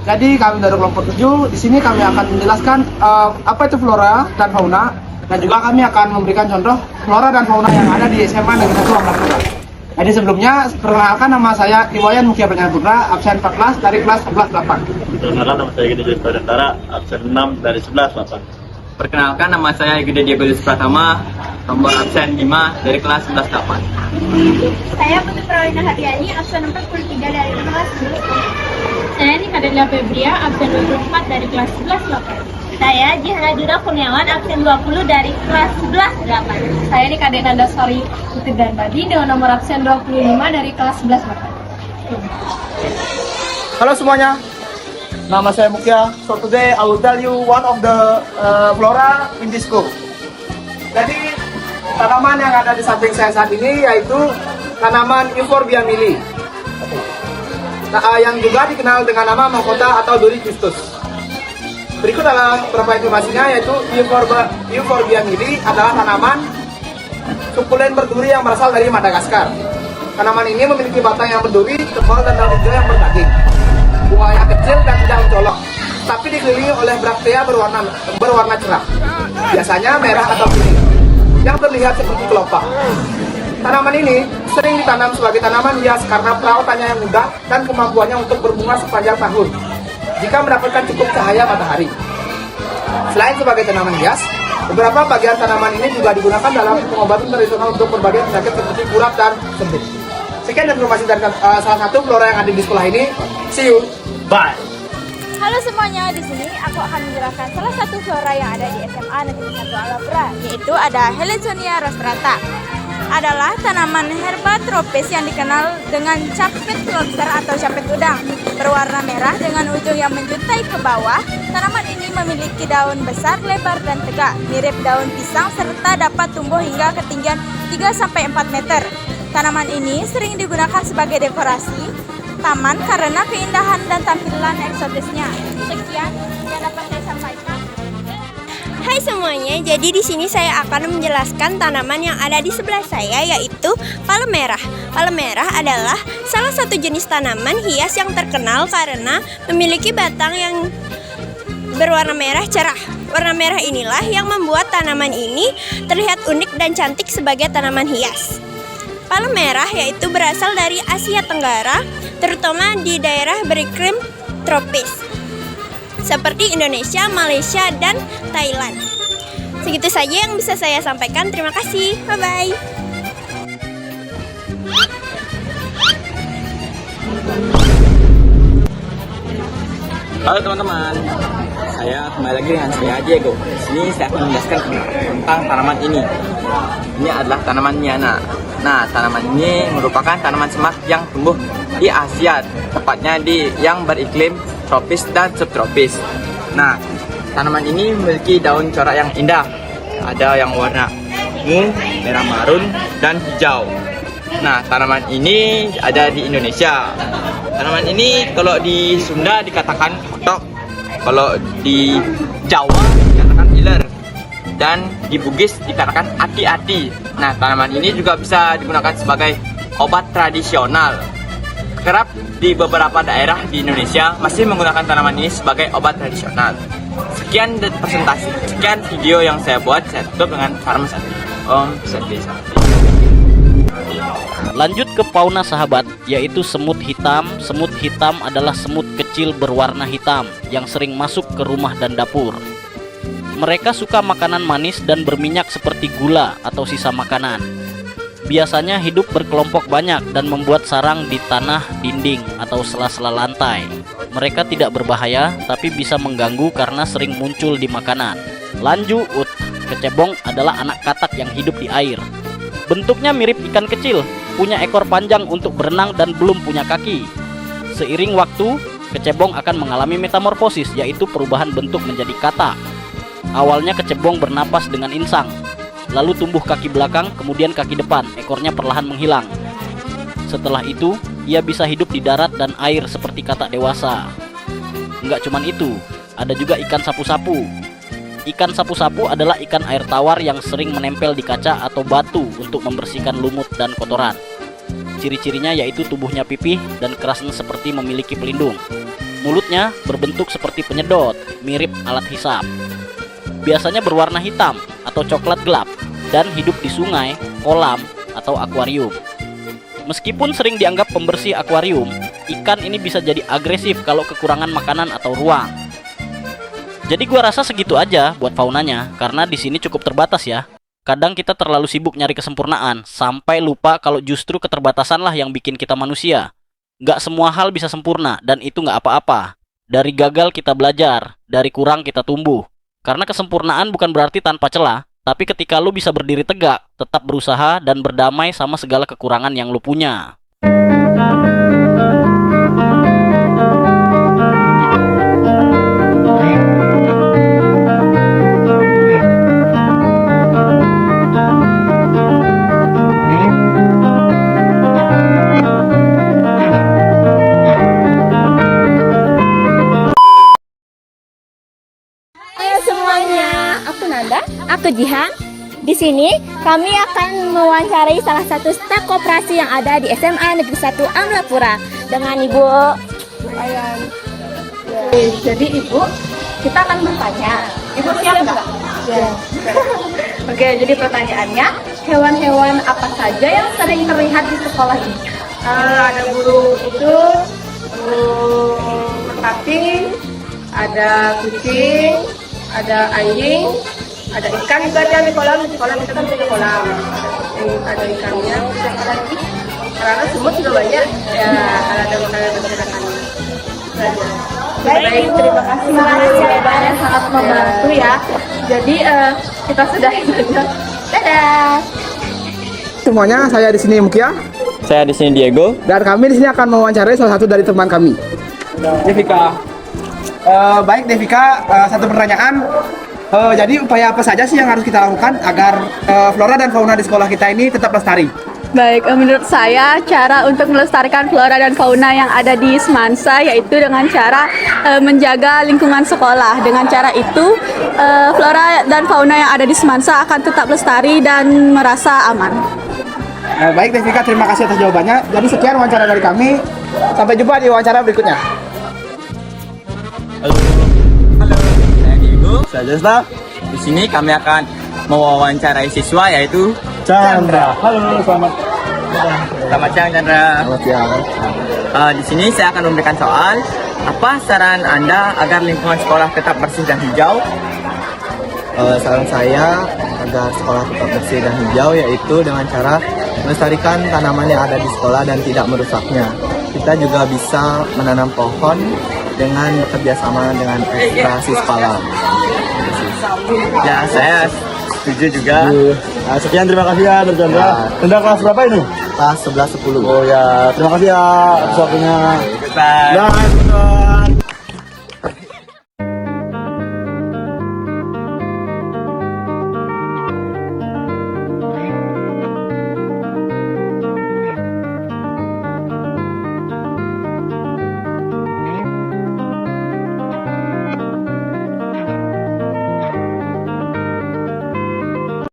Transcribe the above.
Jadi kami dari kelompok 7 di sini kami akan menjelaskan apa itu flora dan fauna, dan juga kami akan memberikan contoh flora dan fauna yang ada di SMA Negeri 1 Ambarawa Putra. Jadi sebelumnya perkenalkan, nama saya Iwayan Mukia Bernyana Putra, absen 14 dari kelas 11-8. Perkenalkan, nama saya Gede Julius Pradantara, absen 6 dari 11-8. Perkenalkan, nama saya Gede Diabetes Pratama, nomor absen 5 dari kelas 11-8. Saya Putri Prawina Hatiani, absen 43 dari kelas 11. Saya Nika Delia Febria, absen 24 dari kelas 11-8. Saya Jihana Jura Kurniawan, absen 20 dari kelas 11-8. Saya Nika Denanda Sori Putri Darbadi dengan nomor absen 25 dari kelas 11-8. Halo semuanya, nama saya Mukia. So today I will tell you one of the flora in this school. Jadi tanaman yang ada di samping saya saat ini yaitu tanaman Euphorbia mili, yang juga dikenal dengan nama mahkota atau duri Christus. Berikut adalah beberapa informasinya, yaitu Euphorbia mili adalah tanaman sukulen berduri yang berasal dari Madagaskar. Tanaman ini memiliki batang yang berduri, tebal dan daun hijau yang berdaging. Bunganya kecil dan tidak mencolok, tapi dikelilingi oleh braktea berwarna cerah, biasanya merah atau kuning, yang terlihat seperti kelopak. Tanaman ini sering ditanam sebagai tanaman hias karena perawatannya yang mudah dan kemampuannya untuk berbunga sepanjang tahun jika mendapatkan cukup cahaya matahari. Selain sebagai tanaman hias, beberapa bagian tanaman ini juga digunakan dalam pengobatan tradisional untuk berbagai penyakit seperti kurap dan sembuh. Sekian informasi dari salah satu flora yang ada di sekolah ini. See you. Bye. Halo semuanya, di sini aku akan menjelaskan salah satu flora yang ada di SMA Negeri 1 Alabra, yaitu ada Heliconia rostrata. Adalah tanaman herba tropis yang dikenal dengan capit lobster atau capit udang. Berwarna merah dengan ujung yang menjuntai ke bawah. Tanaman ini memiliki daun besar, lebar, dan tegak, mirip daun pisang, serta dapat tumbuh hingga ketinggian 3-4 meter. Tanaman ini sering digunakan sebagai dekorasi taman karena keindahan dan tampilan eksotisnya. Sekian yang dapat saya sampaikan. Hai semuanya, jadi di sini saya akan menjelaskan tanaman yang ada di sebelah saya, yaitu palem merah. Palem merah adalah salah satu jenis tanaman hias yang terkenal karena memiliki batang yang berwarna merah cerah. Warna merah inilah yang membuat tanaman ini terlihat unik dan cantik sebagai tanaman hias. Palem merah yaitu berasal dari Asia Tenggara, terutama di daerah beriklim tropis seperti Indonesia, Malaysia, dan Thailand. Segitu saja yang bisa saya sampaikan. Terima kasih. Bye-bye. Halo teman-teman, saya kembali lagi dengan saya Diego. Di sini saya akan menjelaskan tentang tanaman ini. Ini adalah tanaman Niana. Nah, tanaman ini merupakan tanaman semak yang tumbuh di Asia, tepatnya di yang beriklim tropis dan subtropis. Nah, tanaman ini memiliki daun corak yang indah. Ada yang warna ungu, merah marun, dan hijau. Nah, tanaman ini ada di Indonesia. Tanaman ini kalau di Sunda dikatakan kotok, kalau di Jawa dikatakan iler, dan di Bugis dikatakan ati-ati. Nah, tanaman ini juga bisa digunakan sebagai obat tradisional. Kerap di beberapa daerah di Indonesia masih menggunakan tanaman ini sebagai obat tradisional. Sekian presentasi, sekian video yang saya buat. Saya tutup dengan salam satu. Om Santi. Lanjut ke fauna sahabat, yaitu semut hitam. Semut hitam adalah semut kecil berwarna hitam yang sering masuk ke rumah dan dapur. Mereka suka makanan manis dan berminyak seperti gula atau sisa makanan. Biasanya hidup berkelompok banyak dan membuat sarang di tanah, dinding, atau sela-sela lantai. Mereka tidak berbahaya, tapi bisa mengganggu karena sering muncul di makanan. Lanjut, kecebong adalah anak katak yang hidup di air. Bentuknya mirip ikan kecil, punya ekor panjang untuk berenang dan belum punya kaki. Seiring waktu, kecebong akan mengalami metamorfosis, yaitu perubahan bentuk menjadi katak. Awalnya kecebong bernapas dengan insang, lalu tumbuh kaki belakang, kemudian kaki depan, ekornya perlahan menghilang. Setelah itu, ia bisa hidup di darat dan air seperti katak dewasa. Enggak cuman itu, ada juga ikan sapu-sapu. Ikan sapu-sapu adalah ikan air tawar yang sering menempel di kaca atau batu untuk membersihkan lumut dan kotoran. Ciri-cirinya yaitu tubuhnya pipih dan kerasnya seperti memiliki pelindung. Mulutnya berbentuk seperti penyedot, mirip alat hisap. Biasanya berwarna hitam atau coklat gelap dan hidup di sungai, kolam, atau akuarium. Meskipun sering dianggap pembersih akuarium, ikan ini bisa jadi agresif kalau kekurangan makanan atau ruang. Jadi gua rasa segitu aja buat faunanya, karena di sini cukup terbatas ya. Kadang kita terlalu sibuk nyari kesempurnaan, sampai lupa kalau justru keterbatasanlah yang bikin kita manusia. Gak semua hal bisa sempurna, dan itu gak apa-apa. Dari gagal kita belajar, dari kurang kita tumbuh. Karena kesempurnaan bukan berarti tanpa celah, tapi ketika lu bisa berdiri tegak, tetap berusaha dan berdamai sama segala kekurangan yang lu punya. Aku Nanda, aku Jihan. Di sini kami akan mewawancarai salah satu staf koperasi yang ada di SMA Negeri 1 Amlapura dengan Ibu Ayan. Jadi Ibu, kita akan bertanya. Ibu siap nggak? Ya. Oke, jadi pertanyaannya, hewan-hewan apa saja yang sering terlihat di sekolah ini? Ada burung itu, burung merpati, ada kucing, ada anjing, ada ikan juga ada di kolam itu kan punya kolam. Ada ikannya, ada lagi. Karena semut juga banyak. Ya, kalau ada makanan berserakan. Baik, terima kasih. Jawabannya sangat membantu ya. Jadi kita sudahi saja. Dadah. Semuanya, saya di sini Mukia Saya di sini Diego. dan kami di sini akan mewawancarai salah satu dari teman kami. Devika. Baik Devika, satu pertanyaan. Jadi upaya apa saja sih yang harus kita lakukan agar flora dan fauna di sekolah kita ini tetap lestari? Baik, menurut saya cara untuk melestarikan flora dan fauna yang ada di Semansa yaitu dengan cara menjaga lingkungan sekolah. Dengan cara itu, flora dan fauna yang ada di Semansa akan tetap lestari dan merasa aman. Baik Devika, terima kasih atas jawabannya. Jadi sekian wawancara dari kami. Sampai jumpa di wawancara berikutnya. Saya Diego. Saya Jasna. Di sini kami akan mewawancarai siswa yaitu Chandra. Halo, selamat siang Chandra. Di sini saya akan memberikan soal. Apa saran Anda agar lingkungan sekolah tetap bersih dan hijau? Saran saya agar sekolah tetap bersih dan hijau yaitu dengan cara melestarikan tanaman yang ada di sekolah dan tidak merusaknya. Kita juga bisa menanam pohon dengan bekerja sama dengan ekstra Sispalam. Ya, saya setuju juga. Sekian, terima kasih ya, Dr. Chandra. Chandra kelas berapa ini? Kelas 11-10. Oh ya, terima kasih ya atas waktunya. Goodbye. Bye.